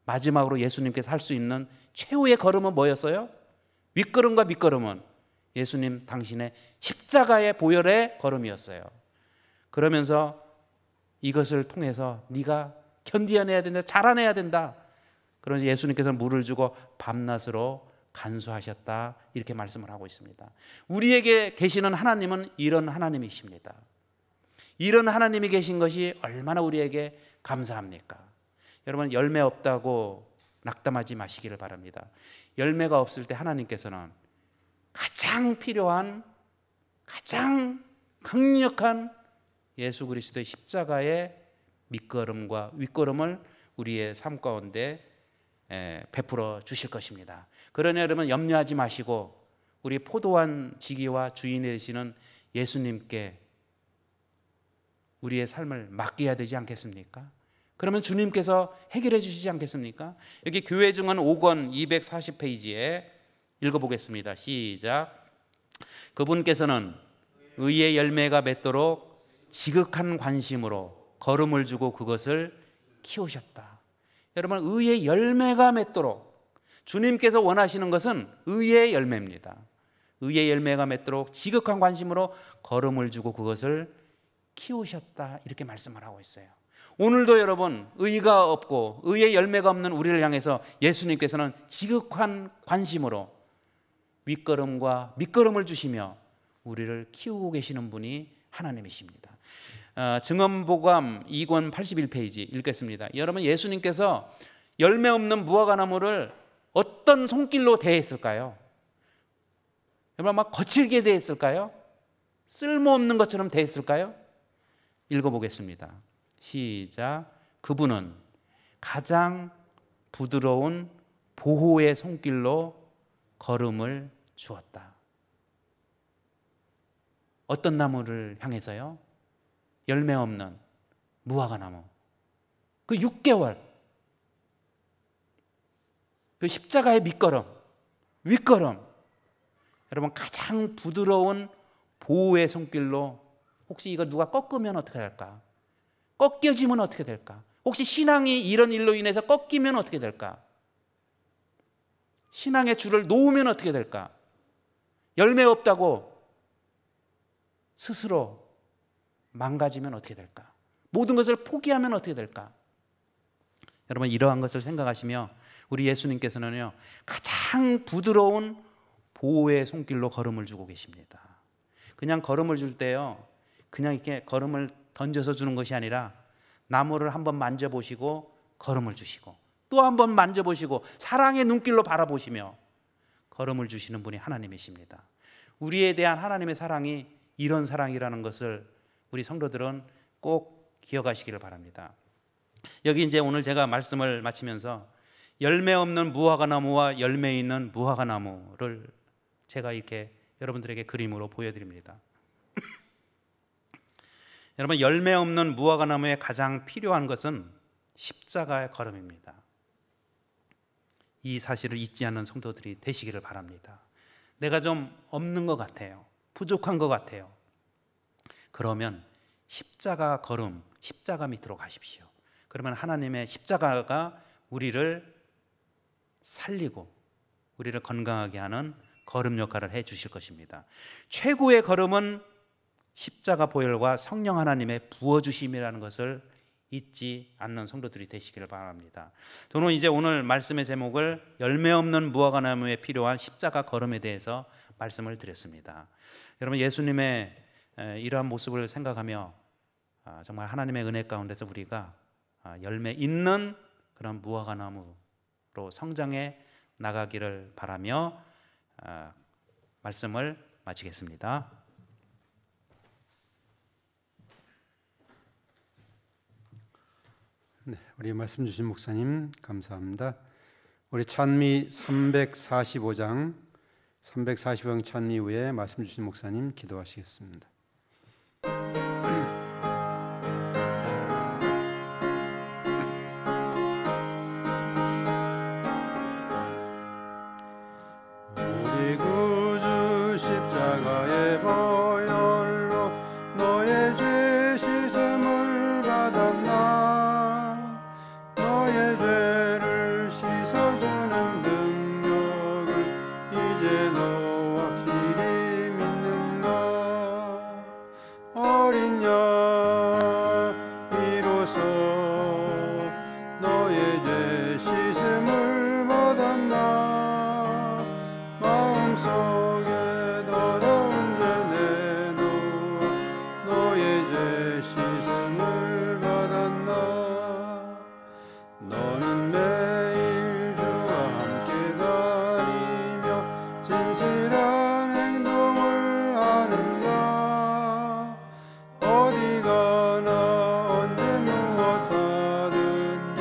마지막으로 예수님께서 할 수 있는 최후의 걸음은 뭐였어요? 윗걸음과 밑걸음은 예수님 당신의 십자가의 보혈의 걸음이었어요. 그러면서 이것을 통해서 네가 견디어내야 된다, 자라내야 된다. 그러면서 예수님께서 물을 주고 밤낮으로 간수하셨다, 이렇게 말씀을 하고 있습니다. 우리에게 계시는 하나님은 이런 하나님이십니다. 이런 하나님이 계신 것이 얼마나 우리에게 감사합니까? 여러분, 열매 없다고 낙담하지 마시기를 바랍니다. 열매가 없을 때 하나님께서는 가장 필요한, 가장 강력한 예수 그리스도의 십자가의 밑거름과 윗거름을 우리의 삶 가운데 베풀어 주실 것입니다. 그러나 여러분, 염려하지 마시고 우리 포도원 지기와 주인이 되시는 예수님께 우리의 삶을 맡겨야 되지 않겠습니까? 그러면 주님께서 해결해 주시지 않겠습니까? 여기 교회 증언 5권 240페이지에 읽어보겠습니다. 시작. 그분께서는 의의 열매가 맺도록 지극한 관심으로 걸음을 주고 그것을 키우셨다. 여러분, 의의 열매가 맺도록 주님께서 원하시는 것은 의의 열매입니다. 의의 열매가 맺도록 지극한 관심으로 걸음을 주고 그것을 키우셨다, 이렇게 말씀을 하고 있어요. 오늘도 여러분, 의가 없고 의의 열매가 없는 우리를 향해서 예수님께서는 지극한 관심으로 윗걸음과 밑걸음을 주시며 우리를 키우고 계시는 분이 하나님이십니다. 증언보감 2권 81페이지 읽겠습니다. 여러분, 예수님께서 열매 없는 무화과나무를 어떤 손길로 대했을까요? 여러분, 막 거칠게 대했을까요? 쓸모없는 것처럼 대했을까요? 읽어보겠습니다. 시작. 그분은 가장 부드러운 보호의 손길로 걸음을 주었다. 어떤 나무를 향해서요? 열매 없는 무화과나무. 그 6개월 그 십자가의 밑거름, 윗거름, 여러분, 가장 부드러운 보호의 손길로. 혹시 이거 누가 꺾으면 어떻게 될까? 꺾여지면 어떻게 될까? 혹시 신앙이 이런 일로 인해서 꺾이면 어떻게 될까? 신앙의 줄을 놓으면 어떻게 될까? 열매 없다고 스스로 망가지면 어떻게 될까? 모든 것을 포기하면 어떻게 될까? 여러분, 이러한 것을 생각하시며 우리 예수님께서는요, 가장 부드러운 보호의 손길로 걸음을 주고 계십니다. 그냥 걸음을 줄 때요, 그냥 이렇게 걸음을 던져서 주는 것이 아니라 나무를 한번 만져보시고 걸음을 주시고 또 한번 만져보시고 사랑의 눈길로 바라보시며 걸음을 주시는 분이 하나님이십니다. 우리에 대한 하나님의 사랑이 이런 사랑이라는 것을 우리 성도들은 꼭 기억하시기를 바랍니다. 여기 이제 오늘 제가 말씀을 마치면서 열매 없는 무화과나무와 열매 있는 무화과나무를 제가 이렇게 여러분들에게 그림으로 보여드립니다. 여러분, 열매 없는 무화과나무에 가장 필요한 것은 십자가의 걸음입니다. 이 사실을 잊지 않는 성도들이 되시기를 바랍니다. 내가 좀 없는 것 같아요. 부족한 것 같아요. 그러면 십자가 걸음, 십자가 밑으로 가십시오. 그러면 하나님의 십자가가 우리를 살리고 우리를 건강하게 하는 걸음 역할을 해 주실 것입니다. 최고의 걸음은 십자가 보혈과 성령 하나님의 부어주심이라는 것을 잊지 않는 성도들이 되시기를 바랍니다. 저는 이제 오늘 말씀의 제목을 열매 없는 무화과나무에 필요한 십자가 걸음에 대해서 말씀을 드렸습니다. 여러분, 예수님의 이러한 모습을 생각하며 정말 하나님의 은혜 가운데서 우리가 열매 있는 그런 무화과나무로 성장해 나가기를 바라며 말씀을 마치겠습니다. 네, 우리 말씀 주신 목사님 감사합니다. 우리 찬미 345장 345장 찬미 후에 말씀 주신 목사님 기도하시겠습니다. 우리 구주 십자가의 보혈로 너의 죄 씻음을 받았나. 너의 죄를 씻어주는 능력을 이제 너 확실히 믿는가. 어린 양 비로소 너의 죄 씻음을 받았나. 마음속에 더러운 죄 내놓아 너의 죄 씻음을 받았나. 너는 매일 주와 함께 다니며 진실한 행동을 하는가. 어디 가나 언제 무엇하든지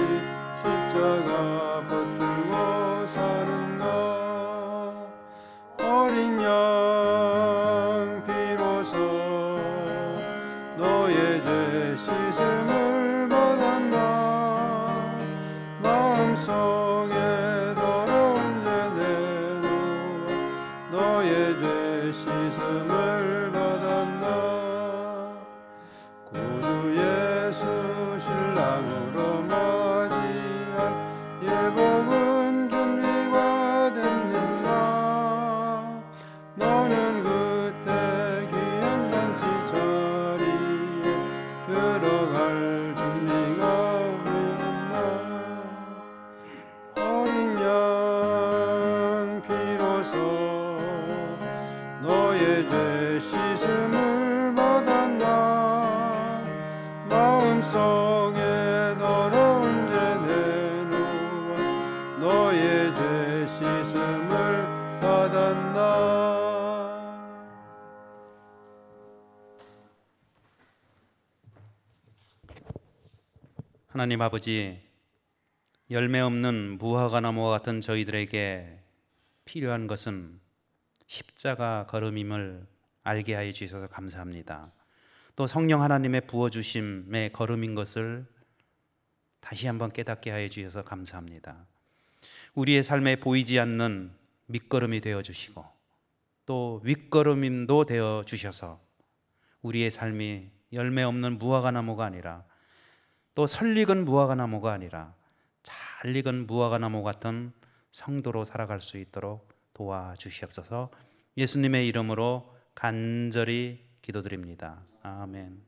십자가 붙들고 사는가. 어린 양 비로소 너의 죄 씻음을 받았나. 마음속에 더러운 죄 내놓아 너의 죄 씻음을 받았나. 구주 예수 신랑으로 맞이할 예복은 준비가 됐는가. 너는 그때 귀한 잔치 자리에 들어갈 준비가 되었나. 어린 양 비로소 너의 죄 씻음을 받았나. 마음속에 더러운 죄 내놓아 너의 죄 씻음을 받았나. 하나님 아버지, 열매 없는 무화과 나무와 같은 저희들에게 필요한 것은 십자가 걸음임을 알게 하여 주셔서 감사합니다. 또 성령 하나님의 부어주심의 걸음인 것을 다시 한번 깨닫게 하여 주셔서 감사합니다. 우리의 삶에 보이지 않는 밑거름이 되어 주시고 또 윗거름임도 되어 주셔서 우리의 삶이 열매 없는 무화과 나무가 아니라 또 설익은 무화과 나무가 아니라 잘 익은 무화과 나무 같은 성도로 살아갈 수 있도록 도와주시옵소서. 예수님의 이름으로 간절히 기도드립니다. 아멘.